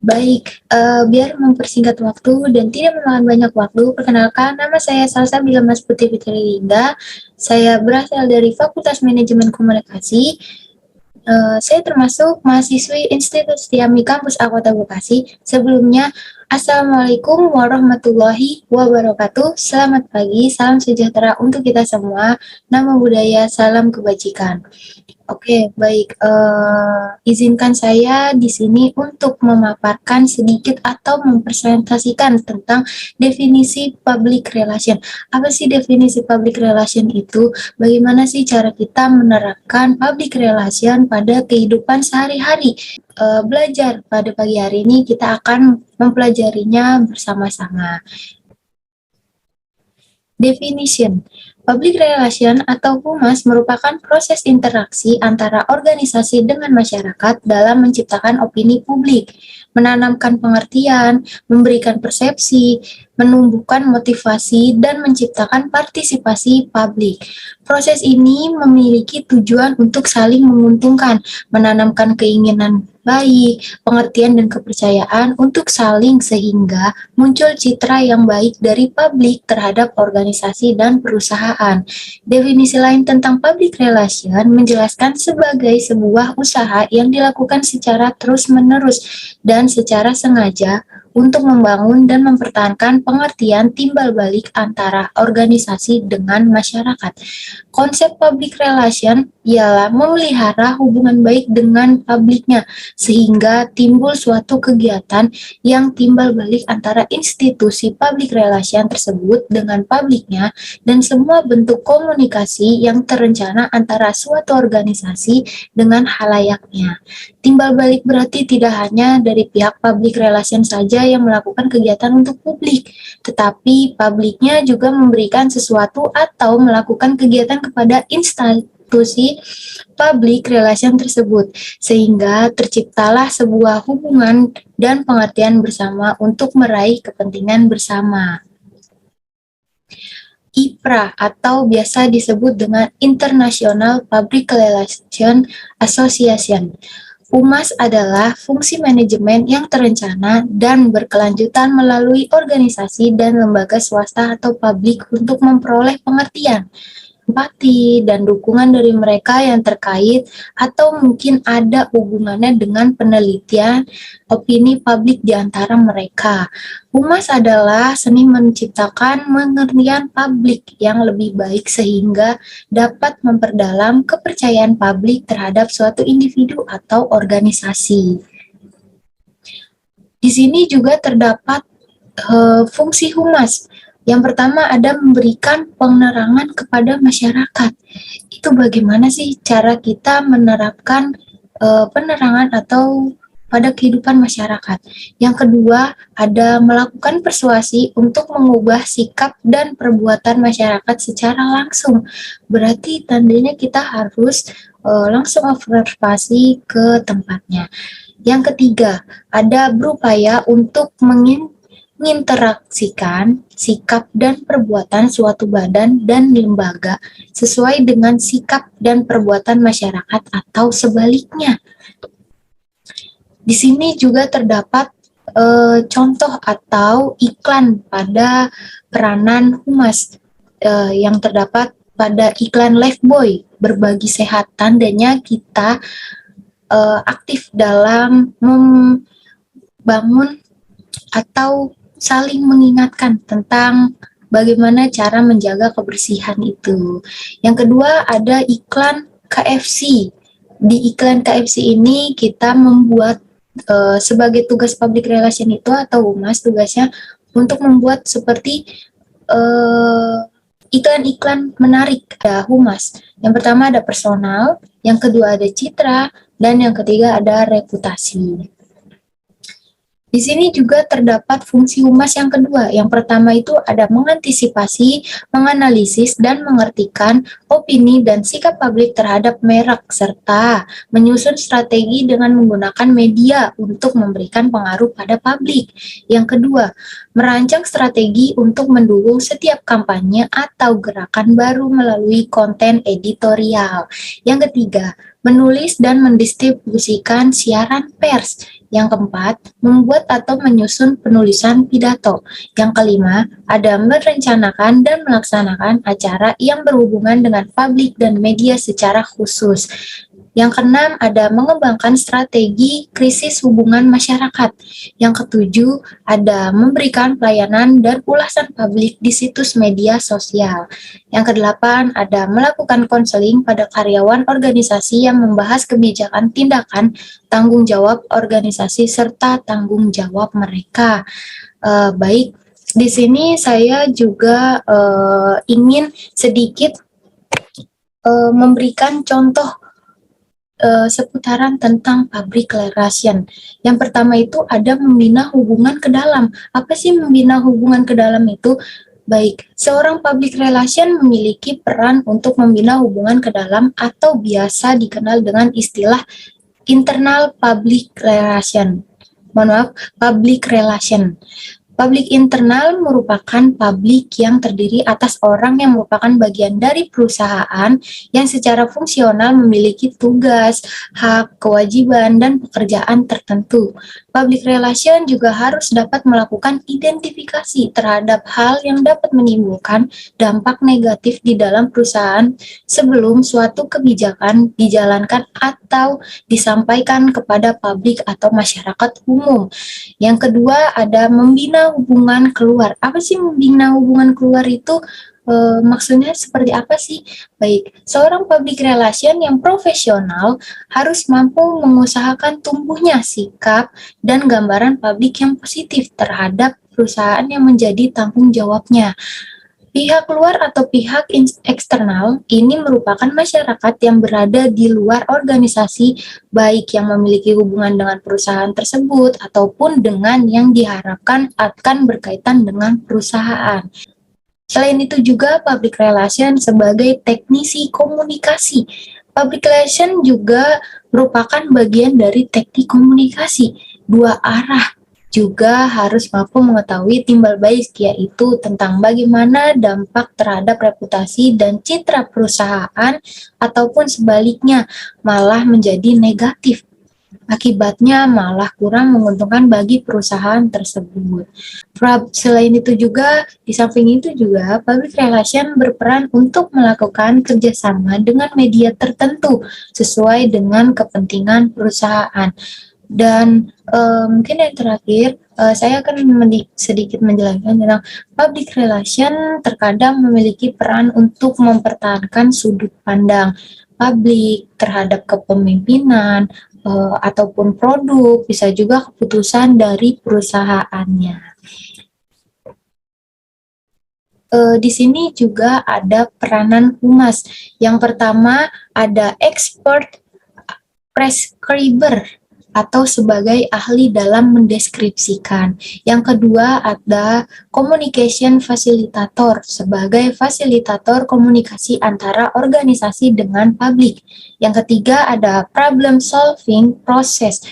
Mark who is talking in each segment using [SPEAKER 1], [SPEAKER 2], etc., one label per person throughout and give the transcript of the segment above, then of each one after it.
[SPEAKER 1] Baik, biar mempersingkat waktu dan tidak memakan banyak waktu, perkenalkan nama saya Salsabila Mas Putri Fitri Linda. Saya berasal dari Fakultas Manajemen Komunikasi. Saya termasuk mahasiswi Institut Setiami Kampus Kota Bekasi. Sebelumnya, Assalamualaikum warahmatullahi wabarakatuh. Selamat pagi, salam sejahtera untuk kita semua. Namo Buddhaya, salam kebajikan. Oke, baik. Izinkan saya di sini untuk memaparkan sedikit atau mempresentasikan tentang definisi public relation. Apa sih definisi public relation itu? Bagaimana sih cara kita menerapkan public relation pada kehidupan sehari-hari? Belajar pada pagi hari ini kita akan mempelajarinya bersama-sama. Definition. Public relation atau humas merupakan proses interaksi antara organisasi dengan masyarakat dalam menciptakan opini publik, menanamkan pengertian, memberikan persepsi, menumbuhkan motivasi, dan menciptakan partisipasi publik. Proses ini memiliki tujuan untuk saling menguntungkan, menanamkan keinginan baik, pengertian dan kepercayaan untuk saling sehingga muncul citra yang baik dari publik terhadap organisasi dan perusahaan. Definisi lain tentang public relation menjelaskan sebagai sebuah usaha yang dilakukan secara terus-menerus dan secara sengaja untuk membangun dan mempertahankan pengertian timbal balik antara organisasi dengan masyarakat. Konsep public relation ialah memelihara hubungan baik dengan publiknya, sehingga timbul suatu kegiatan yang timbal balik antara institusi public relation tersebut dengan publiknya dan semua bentuk komunikasi yang terencana antara suatu organisasi dengan halayaknya. Timbal balik berarti tidak hanya dari pihak public relation saja yang melakukan kegiatan untuk publik, tetapi publiknya juga memberikan sesuatu atau melakukan kegiatan kepada institusi public relation tersebut, sehingga terciptalah sebuah hubungan dan pengertian bersama untuk meraih kepentingan bersama. IPRA atau biasa disebut dengan International Public Relations Association. Humas adalah fungsi manajemen yang terencana dan berkelanjutan melalui organisasi dan lembaga swasta atau publik untuk memperoleh pengertian, empati, dan dukungan dari mereka yang terkait atau mungkin ada hubungannya dengan penelitian opini publik di antara mereka. Humas adalah seni menciptakan pengertian publik yang lebih baik sehingga dapat memperdalam kepercayaan publik terhadap suatu individu atau organisasi. Di sini juga terdapat fungsi humas. Yang pertama ada memberikan penerangan kepada masyarakat. Itu bagaimana sih cara kita menerapkan penerangan atau pada kehidupan masyarakat. Yang kedua ada melakukan persuasi untuk mengubah sikap dan perbuatan masyarakat secara langsung. Berarti tandanya kita harus langsung observasi ke tempatnya. Yang ketiga ada berupaya untuk menginteraksikan sikap dan perbuatan suatu badan dan lembaga sesuai dengan sikap dan perbuatan masyarakat atau sebaliknya. Di sini juga terdapat contoh atau iklan pada peranan humas yang terdapat pada iklan Lifebuoy berbagi sehat. Tandanya kita aktif dalam membangun atau saling mengingatkan tentang bagaimana cara menjaga kebersihan itu. Yang kedua ada iklan KFC. Di iklan KFC ini kita membuat sebagai tugas public relation itu atau humas tugasnya untuk membuat seperti iklan-iklan menarik. Ada humas. Yang pertama ada personal, yang kedua ada citra, dan yang ketiga ada reputasi. Di sini juga terdapat fungsi humas yang kedua. Yang pertama itu ada mengantisipasi, menganalisis, dan mengertikan opini dan sikap publik terhadap merek, serta menyusun strategi dengan menggunakan media untuk memberikan pengaruh pada publik. Yang kedua, merancang strategi untuk mendukung setiap kampanye atau gerakan baru melalui konten editorial. Yang ketiga, menulis dan mendistribusikan siaran pers. Yang keempat, membuat atau menyusun penulisan pidato. Yang kelima, ada merencanakan dan melaksanakan acara yang berhubungan dengan publik dan media secara khusus. Yang keenam, ada mengembangkan strategi krisis hubungan masyarakat. Yang ketujuh, ada memberikan pelayanan dan ulasan publik di situs media sosial. Yang kedelapan, ada melakukan konseling pada karyawan organisasi yang membahas kebijakan tindakan, tanggung jawab organisasi, serta tanggung jawab mereka. Baik, di sini saya juga ingin sedikit memberikan contoh seputaran tentang public relation. Yang pertama itu ada membina hubungan ke dalam. Apa sih membina hubungan ke dalam itu? Baik, seorang public relation memiliki peran untuk membina hubungan ke dalam atau biasa dikenal dengan istilah internal public relation. Mohon maaf, public relation. Publik internal merupakan publik yang terdiri atas orang yang merupakan bagian dari perusahaan yang secara fungsional memiliki tugas, hak, kewajiban, dan pekerjaan tertentu. Public relation juga harus dapat melakukan identifikasi terhadap hal yang dapat menimbulkan dampak negatif di dalam perusahaan sebelum suatu kebijakan dijalankan atau disampaikan kepada publik atau masyarakat umum. Yang kedua ada membina hubungan keluar. Apa sih membina hubungan keluar itu? Maksudnya seperti apa sih? Baik, seorang public relation yang profesional harus mampu mengusahakan tumbuhnya sikap dan gambaran publik yang positif terhadap perusahaan yang menjadi tanggung jawabnya. Pihak luar atau pihak eksternal ini merupakan masyarakat yang berada di luar organisasi, baik yang memiliki hubungan dengan perusahaan tersebut ataupun dengan yang diharapkan akan berkaitan dengan perusahaan. Selain itu juga public relation sebagai teknisi komunikasi. Public relation juga merupakan bagian dari teknik komunikasi dua arah, juga harus mampu mengetahui timbal balik, yaitu tentang bagaimana dampak terhadap reputasi dan citra perusahaan ataupun sebaliknya malah menjadi negatif. Akibatnya malah kurang menguntungkan bagi perusahaan tersebut. Selain itu juga, di samping itu juga, public relation berperan untuk melakukan kerjasama dengan media tertentu sesuai dengan kepentingan perusahaan. Dan mungkin yang terakhir, saya akan sedikit menjelaskan tentang public relation terkadang memiliki peran untuk mempertahankan sudut pandang publik terhadap kepemimpinan ataupun produk, bisa juga keputusan dari perusahaannya. Di sini juga ada peranan humas. Yang pertama ada expert prescriber atau sebagai ahli dalam mendeskripsikan. Yang kedua ada communication facilitator sebagai fasilitator komunikasi antara organisasi dengan publik. Yang ketiga ada problem solving process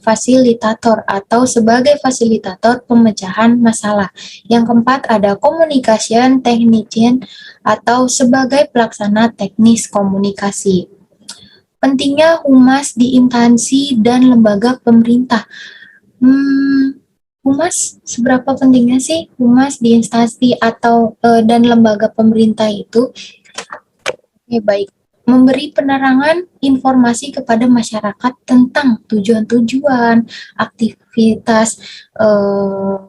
[SPEAKER 1] fasilitator atau sebagai fasilitator pemecahan masalah. Yang keempat ada communication technician atau sebagai pelaksana teknis komunikasi. Pentingnya humas di instansi dan lembaga pemerintah. Humas, seberapa pentingnya sih humas di instansi atau dan lembaga pemerintah itu? Baik, memberi penerangan informasi kepada masyarakat tentang tujuan-tujuan, aktivitas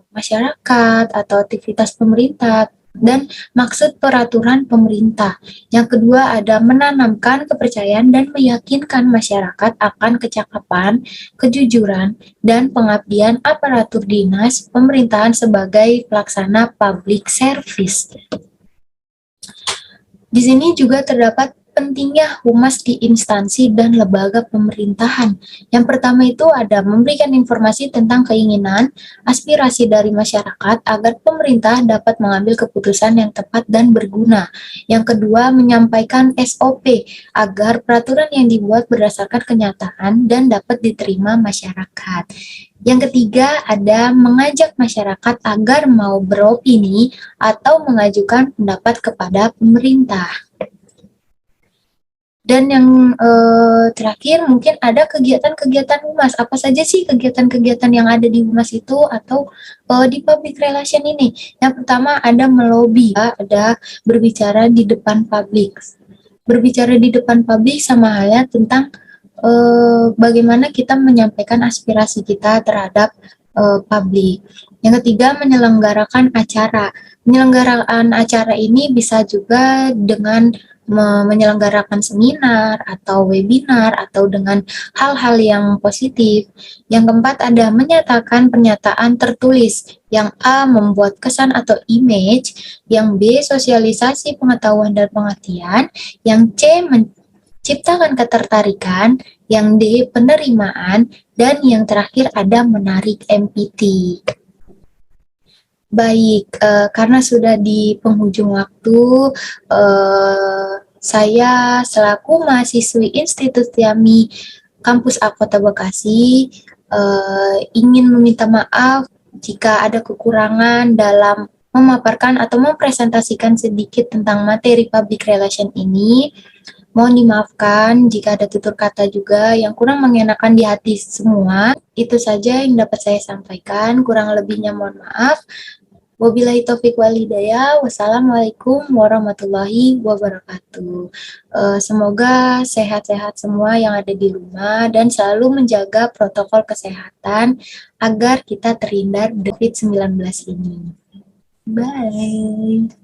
[SPEAKER 1] masyarakat atau aktivitas pemerintah, dan maksud peraturan pemerintah. Yang kedua ada menanamkan kepercayaan dan meyakinkan masyarakat akan kecakapan, kejujuran, dan pengabdian aparatur dinas pemerintahan sebagai pelaksana public service. Di sini juga terdapat pentingnya humas di instansi dan lembaga pemerintahan. Yang pertama itu ada memberikan informasi tentang keinginan, aspirasi dari masyarakat agar pemerintah dapat mengambil keputusan yang tepat dan berguna. Yang kedua, menyampaikan SOP agar peraturan yang dibuat berdasarkan kenyataan dan dapat diterima masyarakat. Yang ketiga, ada mengajak masyarakat agar mau beropini atau mengajukan pendapat kepada pemerintah. Dan yang terakhir mungkin ada kegiatan-kegiatan humas. Apa saja sih kegiatan-kegiatan yang ada di humas itu atau di public relation ini? Yang pertama ada melobi, ada berbicara di depan publik. Berbicara di depan publik sama halnya tentang bagaimana kita menyampaikan aspirasi kita terhadap publik. Yang ketiga, menyelenggarakan acara. Penyelenggaraan acara ini bisa juga dengan menyelenggarakan seminar atau webinar atau dengan hal-hal yang positif. Yang keempat ada menyatakan pernyataan tertulis. Yang A membuat kesan atau image, yang B sosialisasi pengetahuan dan pengertian, yang C menciptakan ketertarikan, yang D penerimaan, dan yang terakhir ada menarik empati. Baik, karena sudah di penghujung waktu, saya selaku mahasiswi Institut Tiami Kampus A Kota Bekasi ingin meminta maaf jika ada kekurangan dalam memaparkan atau mempresentasikan sedikit tentang materi public relation ini. Mohon dimaafkan jika ada tutur kata juga yang kurang mengenakan di hati semua. Itu saja yang dapat saya sampaikan, kurang lebihnya mohon maaf. Wabillahi taufiq wal hidayah. Wassalamualaikum warahmatullahi wabarakatuh. Semoga sehat-sehat semua yang ada di rumah dan selalu menjaga protokol kesehatan agar kita terhindar COVID-19 ini. Bye.